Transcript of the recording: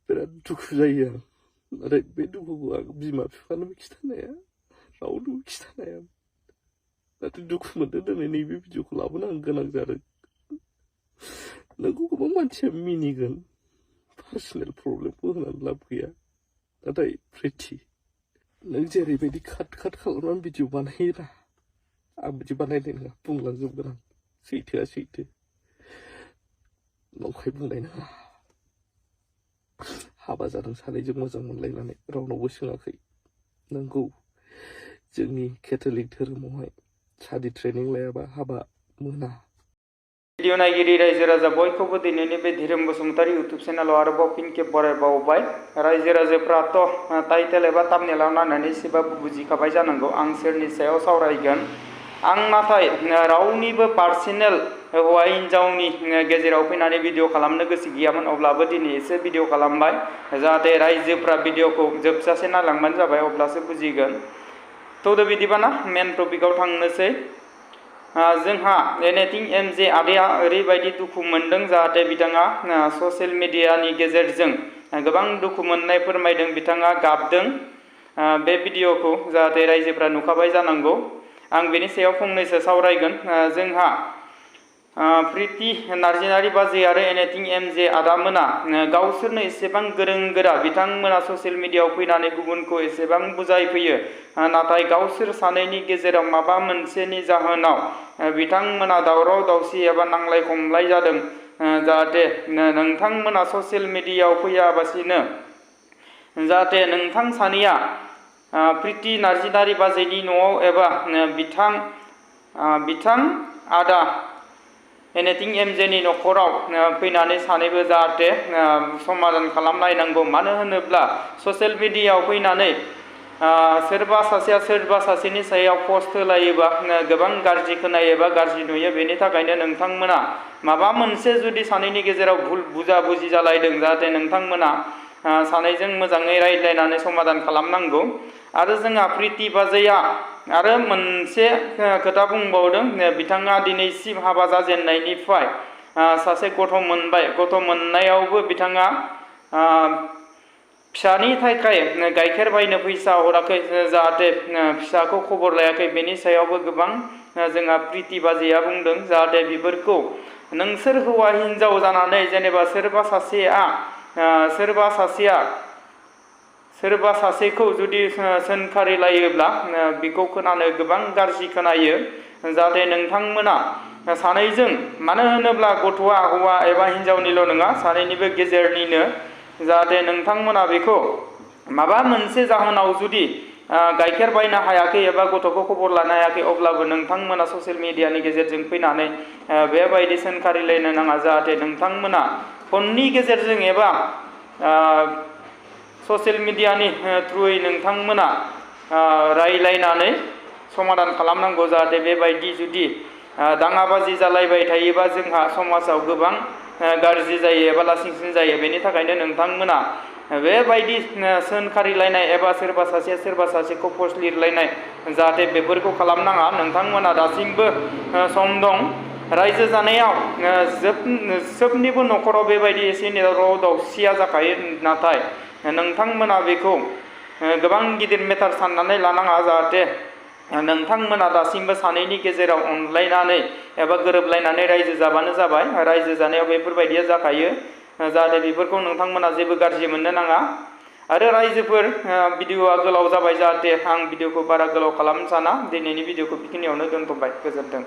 बिराद दुखु जायो आं नाथाय बे दुखुखौ आं बिमा बिफानोबो खिथानो हाया रावनोबो खिथानो हाया नाथाय दुखु मोनदों दिनै नैबे भिडिअखौ लाबोनो आं गोनां जादों नोंखौ गोबां मानसिया मिनिगोन पार्सनेल प्रब्लेमखौ होनानै लाब गैया नाथाय प्रिति नों जेरैबायदि काट खालामनानै भिडिअ बानायोना आं बिदि बानायनाय नङा बुंलांजोबगोन आं सैथोआ सैथो नंखाय बुंनाय नङा हाबा जादों सानैजों मोजां मोनलायनानै रावनावबो सोङाखै नंगौ जोंनि केथलिक धोरोमावहाय सादि ट्रेनिं लायाबा हाबा मोना भिडिअ नायगिरि रायजो राजा बयखौबो दिनैनि बे धीरोम बसुमतारी इउटुब चेनेलाव आरोबाव फिन खेब बरायबावबाय रायजो राजाफ्राथ' टाइटेल एबा थाम्बनेलाव नायनानै एसेबाबो बुजिखाबाय जानांगौ आं सोरनि सायाव सावरायगोन आं नाथाय रावनिबो पार्सनेल हौवा हिन्जावनि गेजेराव फैनानै भिडिअ खालामनो गोसो गैयामोन अब्लाबो दिनै एसे भिडिअ खालामबाय जाहाथे रायजोफ्रा भिडिअखौ जोबजासे नायलांबानो जाबाय अब्लासो बुजिगोन थ' बिदिबाना मेन टपिकआव थांनोसै जोंहा एनिथिं एमजे आदाया ओरैबायदि दुखु मोनदों जाहाथे बिथाङा ससियेल मिडियानि गेजेरजों गोबां दुखु मोननाय फोरमायदों बिथाङा गाबदों बे भिडिअखौ जाहाथे रायजोफ्रा नुखाबाय जानांगौ आं बेनि सायाव फंनैसो सावरायगोन जोंहा प्रिति नार्जिनारि बाजै आरो एनिथिं एमजे आदामोना गावसोरनो एसेबां गोरों गोरा बिथांमोना ससियेल मिडियाआव फैनानै गुबुनखौ एसेबां बुजायफैयो नाथाय गावसोर सानैनि गेजेराव माबा मोनसेनि जाहोनाव बिथांमोना दावराव दावसि एबा नांलाय खमलाय जादों जाहाथे नोंथांमोना ससियेल मिडियाआव फैयाबासिनो जाहाथे नोंथां सानैया प्रिति नार्जिनारि बाजैनि न'आव एबा बिथां आदा एनिथिं एमजेनि न'खराव फैनानै सानैबो जाहाथे समाधान खालामलायनांगौ मानो होनोब्ला ससियेल मिडियाआव फैनानै सोरबा सासेया सोरबा सासेनि सायाव पस्ट होलायोबा गोबां गाज्रि खोनायो एबा गाज्रि नुयो बेनि थाखायनो नोंथांमोना माबा मोनसे जुदि सानैनि गेजेराव भुल बुजा-बुजि जालायदों जाहाथे नोंथांमोना सानैजों मोजाङै रायज्लायनानै समाधान खालामनांगौ आरो जोंहा प्रिति बाजैया आरो मोनसे खोथा बुंबावदों बिथाङा दिनैसिम हाबा जाजेननायनिफ्राय सासे गथ' मोनबाय गथ' मोननायावबो बिथाङा फिसानि थाखाय गाइखेर बायनो फैसा हराखै जाहाथे फिसाखौ खबर लायाखै बेनि सायावबो गोबां जोंहा प्रिति बाजैया बुंदों जाहाथे बेफोरखौ नोंसोर हौवा हिन्जाव जानानै जेनेबा सोरबा सासेखौ जुदि सोंखारिलायोब्ला बेखौ खोनानो गोबां गाज्रि खोनायो जाहाथे नोंथांमोना सानैजों मानो होनोब्ला गथ'आ हौवा एबा हिन्जावनिल' नङा सानैनिबो गेजेरनिनो जाहाथे नोंथांमोना बेखौ माबा मोनसे जाहोनाव जुदि गाइखेर बायनो हायाखै एबा गथ'खौ खबर लानो हायाखै अब्लाबो नोंथांमोना ससियेल मिडियानि गेजेरजों फैनानै बेबायदि सोंखारिलायनो नाङा जाहाथे नोंथांमोना फननि गेजेरजों एबा ससियेल मिडियानि थ्रुयै नोंथांमोना रायलायनानै समाधान खालामनांगौ जाहाथे बेबायदि जुदि दाङाबाजि जालायबाय थायोबा जोंहा समाजाव गोबां गाज्रि जायो एबा लासिंसिं जायो बेनि थाखायनो नोंथांमोना बेबायदि सोंखारिलायनाय एबा सोरबा सासेखौ पस्ट लिरलायनाय जाहाथे बेफोरखौ खालामनाङा नोंथांमोना दासिमबो सम दं रायजो जानायाव सोबनिबो न'खराव बेबायदि एसे दावराव दावसिया जाखायो नाथाय नोंथांमोना बेखौ गोबां गिदिर मेटार साननानै लानाङा जाहाथे नोंथांमोना दासिमबो सानैनि गेजेराव अनलायनानै एबा गोरोबलायनानै रायजो जाबानो जाबाय रायजो जानायाव बेफोरबायदिया जाखायो जाहाथे बेफोरखौ नोंथांमोना जेबो गाज्रि मोननो नाङा आरो रायजोफोर भिडिअआ गोलाव जाबाय जाहाथे आं भिडिअखौ बारा गोलाव खालामनो साना दिनैनि भिडिअखौ बेखिनियावनो दोनथ'बाय गोजोन्थों।